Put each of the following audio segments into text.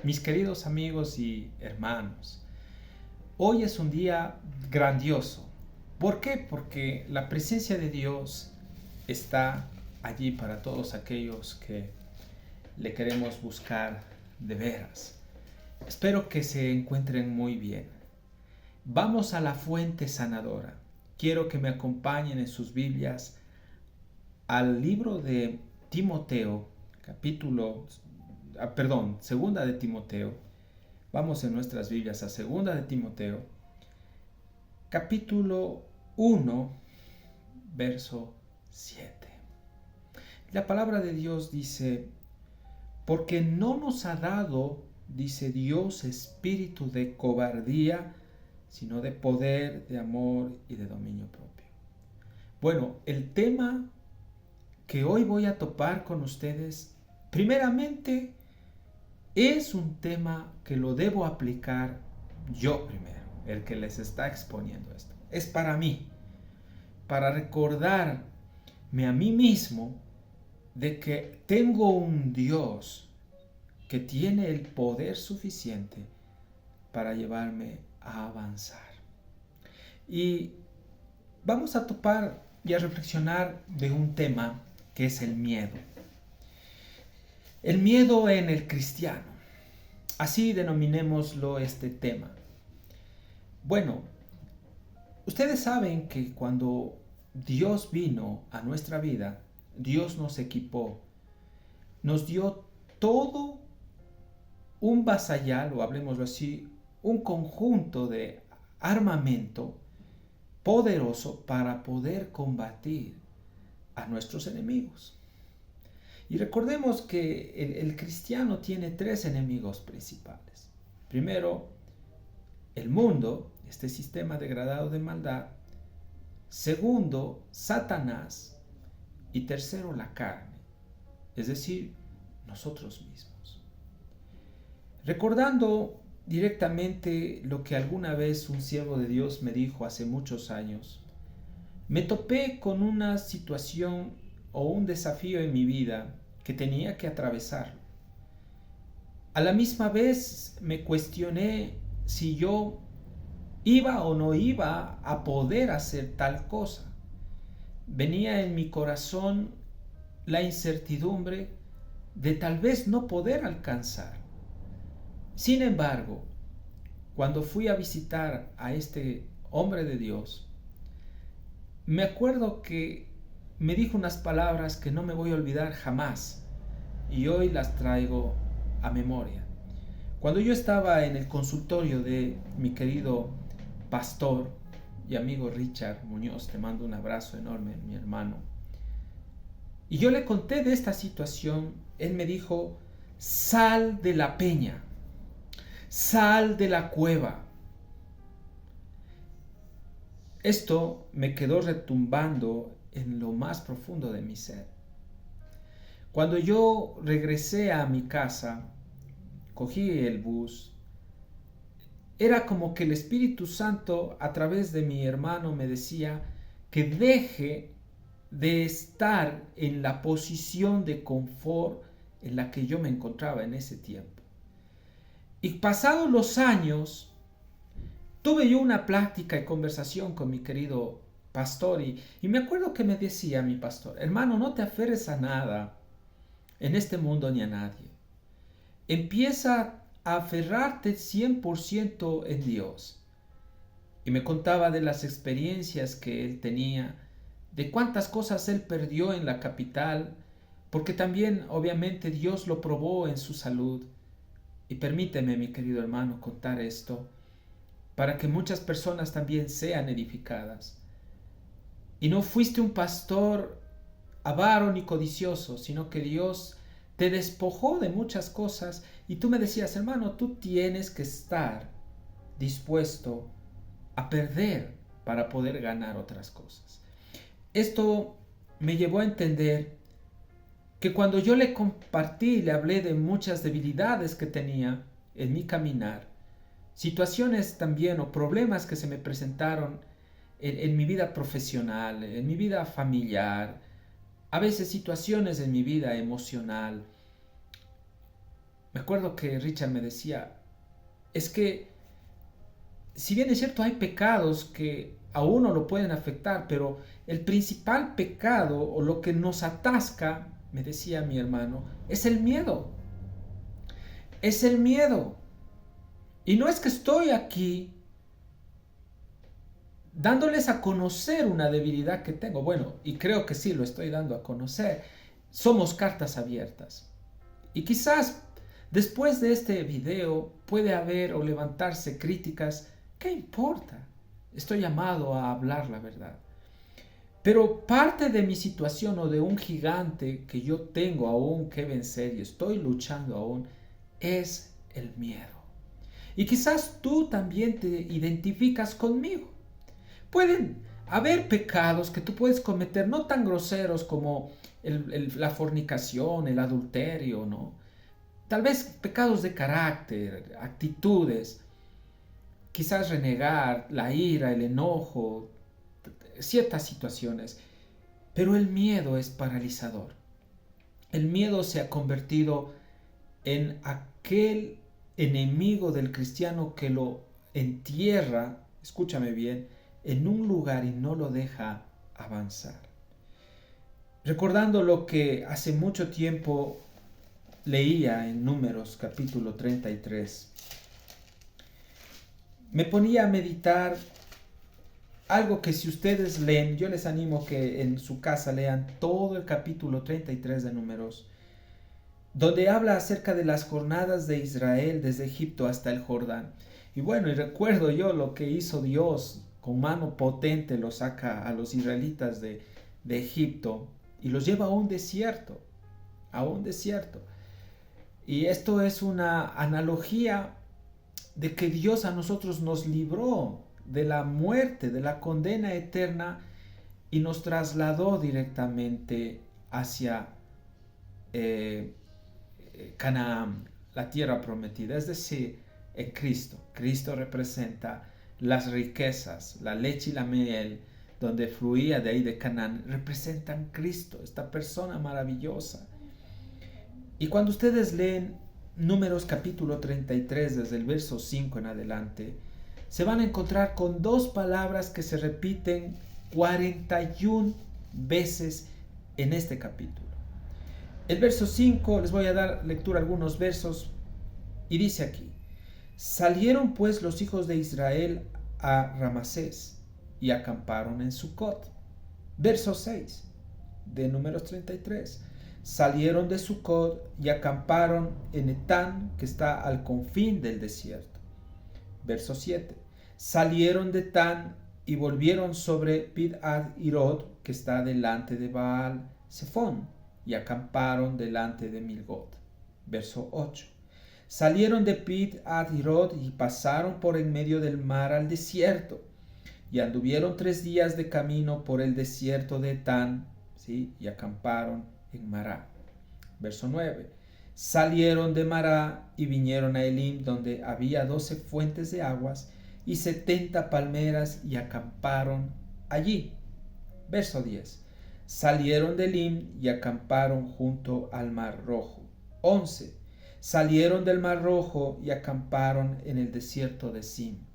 Mis queridos amigos y hermanos, hoy es un día grandioso. ¿Por qué? Porque la presencia de Dios está allí para todos aquellos que le queremos buscar de veras. Espero que se encuentren muy bien. Vamos a la fuente sanadora. Quiero que me acompañen en sus Biblias al libro de Timoteo, segunda de Timoteo. Vamos en nuestras Biblias a segunda de Timoteo, capítulo 1, verso 7. La palabra de Dios dice: porque no nos ha dado, dice Dios, espíritu de cobardía, sino de poder, de amor y de dominio propio. Bueno, el tema que hoy voy a topar con ustedes, primeramente, es un tema que lo debo aplicar yo primero, el que les está exponiendo esto. Es para mí, para recordarme a mí mismo de que tengo un Dios que tiene el poder suficiente para llevarme a avanzar. Y vamos a topar y a reflexionar de un tema que es el miedo. El miedo en el cristiano. Así denominémoslo este tema. Bueno, ustedes saben que cuando Dios vino a nuestra vida, Dios nos equipó, nos dio todo un vasallal, o hablemoslo así, un conjunto de armamento poderoso para poder combatir a nuestros enemigos. Y recordemos que el cristiano tiene tres enemigos principales. Primero, el mundo, este sistema degradado de maldad. Segundo, Satanás. Y tercero, la carne, es decir, nosotros mismos. Recordando directamente lo que alguna vez un siervo de Dios me dijo hace muchos años, me topé con una situación o un desafío en mi vida que tenía que atravesarlo. A la misma vez me cuestioné si yo iba o no iba a poder hacer tal cosa. Venía en mi corazón la incertidumbre de tal vez no poder alcanzar. Sin embargo, cuando fui a visitar a este hombre de Dios, me acuerdo que me dijo unas palabras que no me voy a olvidar jamás y hoy las traigo a memoria. Cuando yo estaba en el consultorio de mi querido pastor y amigo Richard Muñoz, te mando un abrazo enorme, mi hermano, y yo le conté de esta situación, él me dijo: sal de la peña, sal de la cueva. Esto me quedó retumbando en lo más profundo de mi ser. Cuando yo regresé a mi casa, cogí el bus, era como que el Espíritu Santo a través de mi hermano me decía que deje de estar en la posición de confort en la que yo me encontraba en ese tiempo. Y pasados los años, tuve yo una plática y conversación con mi querido pastor y me acuerdo que me decía mi pastor: hermano, no te aferres a nada en este mundo ni a nadie. Empieza a aferrarte 100% en Dios. Y me contaba de las experiencias que él tenía, de cuántas cosas él perdió en la capital, porque también obviamente Dios lo probó en su salud. Y permíteme, mi querido hermano, contar esto, para que muchas personas también sean edificadas. Y no fuiste un pastor avaro ni codicioso, sino que Dios te despojó de muchas cosas y tú me decías: hermano, tú tienes que estar dispuesto a perder para poder ganar otras cosas. Esto me llevó a entender que cuando yo le compartí, le hablé de muchas debilidades que tenía en mi caminar, situaciones también o problemas que se me presentaron en mi vida profesional, en mi vida familiar, a veces situaciones en mi vida emocional, Me acuerdo que Richard me decía, es que si bien es cierto hay pecados que a uno lo pueden afectar, pero el principal pecado o lo que nos atasca, me decía mi hermano, es el miedo. Es el miedo. Y no es que estoy aquí dándoles a conocer una debilidad que tengo. Bueno, y creo que sí lo estoy dando a conocer. Somos cartas abiertas. Y quizás después de este video puede haber o levantarse críticas. ¿Qué importa? Estoy llamado a hablar la verdad. Pero parte de mi situación o de un gigante que yo tengo aún que vencer y estoy luchando aún es el miedo. Y quizás tú también te identificas conmigo. Pueden haber pecados que tú puedes cometer no tan groseros como la fornicación, el adulterio, ¿no? Tal vez pecados de carácter, actitudes, quizás renegar, la ira, el enojo, ciertas situaciones. Pero el miedo es paralizador. El miedo se ha convertido en aquel enemigo del cristiano que lo entierra, escúchame bien, en un lugar y no lo deja avanzar. Recordando lo que hace mucho tiempo leía en Números capítulo 33, me ponía a meditar algo que si ustedes leen, yo les animo que en su casa lean todo el capítulo 33 de Números, donde habla acerca de las jornadas de Israel desde Egipto hasta el Jordán. Y bueno, y recuerdo yo lo que hizo Dios, con mano potente lo saca a los israelitas de Egipto y los lleva a un desierto, a un desierto. Y esto es una analogía de que Dios a nosotros nos libró de la muerte, de la condena eterna y nos trasladó directamente hacia Canaán, la tierra prometida, es decir, en Cristo. Cristo representa las riquezas, la leche y la miel, donde fluía de ahí de Canaán, representan Cristo, esta persona maravillosa. Y cuando ustedes leen Números capítulo 33, desde el verso 5 en adelante, se van a encontrar con dos palabras que se repiten 41 veces en este capítulo. El verso 5, les voy a dar lectura a algunos versos, y dice aquí: salieron pues los hijos de Israel a Ramasés y acamparon en Sucot. Verso 6 de Números 33. Salieron de Sucot y acamparon en Etán, que está al confín del desierto. Verso 7. Salieron de Etán y volvieron sobre Pid-ad-Irod, que está delante de Baal-Zephón, y acamparon delante de Milgot. Verso 8. Salieron de Pid-ad-Irod y pasaron por en medio del mar al desierto, y anduvieron 3 días de camino por el desierto de Etán, ¿sí? Y acamparon en Mará. Verso 9. Salieron de Mará y vinieron a Elim, donde había 12 fuentes de aguas y 70 palmeras, y acamparon allí. Verso 10. Salieron de Elim y acamparon junto al Mar Rojo. 11. Salieron del Mar Rojo y acamparon en el desierto de Sin.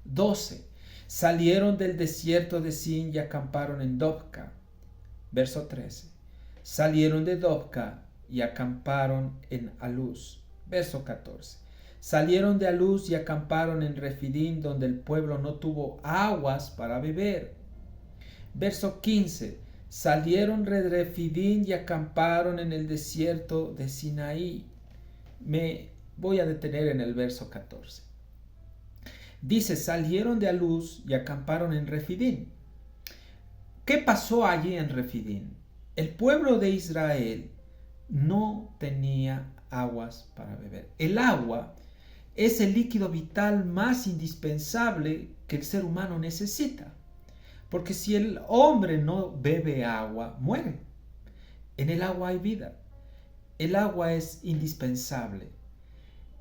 12. Salieron del desierto de Sin y acamparon en Dopka. Verso 13. Salieron de Dopka y acamparon en Aluz. Verso 14. Salieron de Aluz y acamparon en Refidim, donde el pueblo no tuvo aguas para beber. Verso 15. Salieron de Refidim y acamparon en el desierto de Sinaí. Me voy a detener en el verso 14. Dice: salieron de Aluz y acamparon en Refidim. ¿Qué pasó allí en Refidim? El pueblo de Israel no tenía aguas para beber. El agua es el líquido vital más indispensable que el ser humano necesita. Porque si el hombre no bebe agua, muere. En el agua hay vida. El agua es indispensable.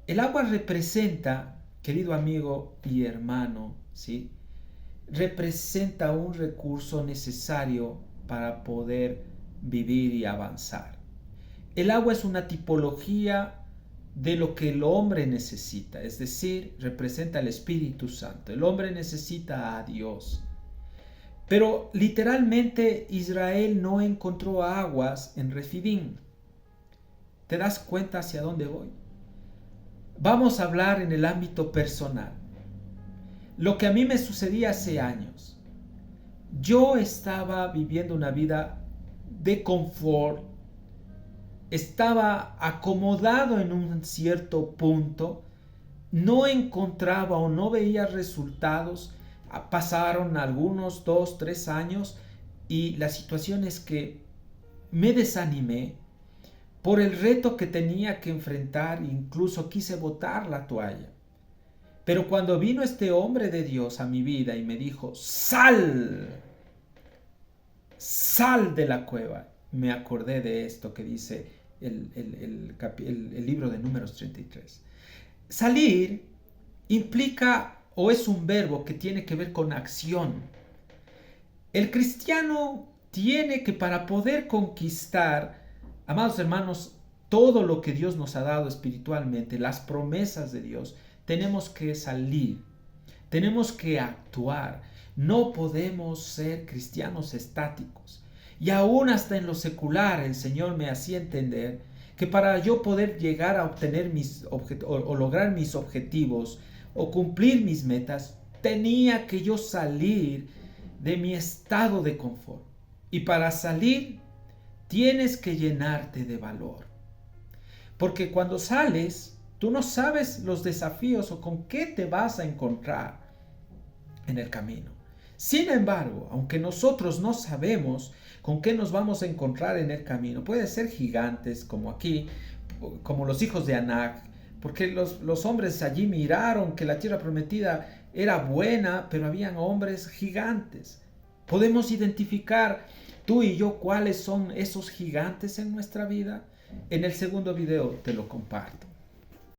El agua representa, querido amigo y hermano, ¿sí? Representa un recurso necesario para poder vivir y avanzar. El agua es una tipología de lo que el hombre necesita, es decir, representa al Espíritu Santo. El hombre necesita a Dios. Pero literalmente Israel no encontró aguas en Refidim. ¿Te das cuenta hacia dónde voy? Vamos a hablar en el ámbito personal. Lo que a mí me sucedía hace años. Yo estaba viviendo una vida de confort, estaba acomodado en un cierto punto, no encontraba o no veía resultados. Pasaron algunos 2, 3 años y la situación es que me desanimé por el reto que tenía que enfrentar, incluso quise botar la toalla. Pero cuando vino este hombre de Dios a mi vida y me dijo, sal, sal de la cueva, me acordé de esto que dice el libro de Números 33. Salir implica o es un verbo que tiene que ver con acción. El cristiano tiene que, para poder conquistar, amados hermanos, todo lo que Dios nos ha dado espiritualmente, las promesas de Dios, tenemos que salir, tenemos que actuar. No podemos ser cristianos estáticos. Y aún hasta en lo secular el Señor me hacía entender que para yo poder llegar a obtener o lograr mis objetivos o cumplir mis metas, tenía que yo salir de mi estado de confort. Y para salir, tienes que llenarte de valor. Porque cuando sales, tú no sabes los desafíos o con qué te vas a encontrar en el camino. Sin embargo, aunque nosotros no sabemos con qué nos vamos a encontrar en el camino, puede ser gigantes como aquí, como los hijos de Anak, porque los hombres allí miraron que la tierra prometida era buena, pero habían hombres gigantes. Podemos identificar tú y yo cuáles son esos gigantes en nuestra vida. En el segundo video te lo comparto.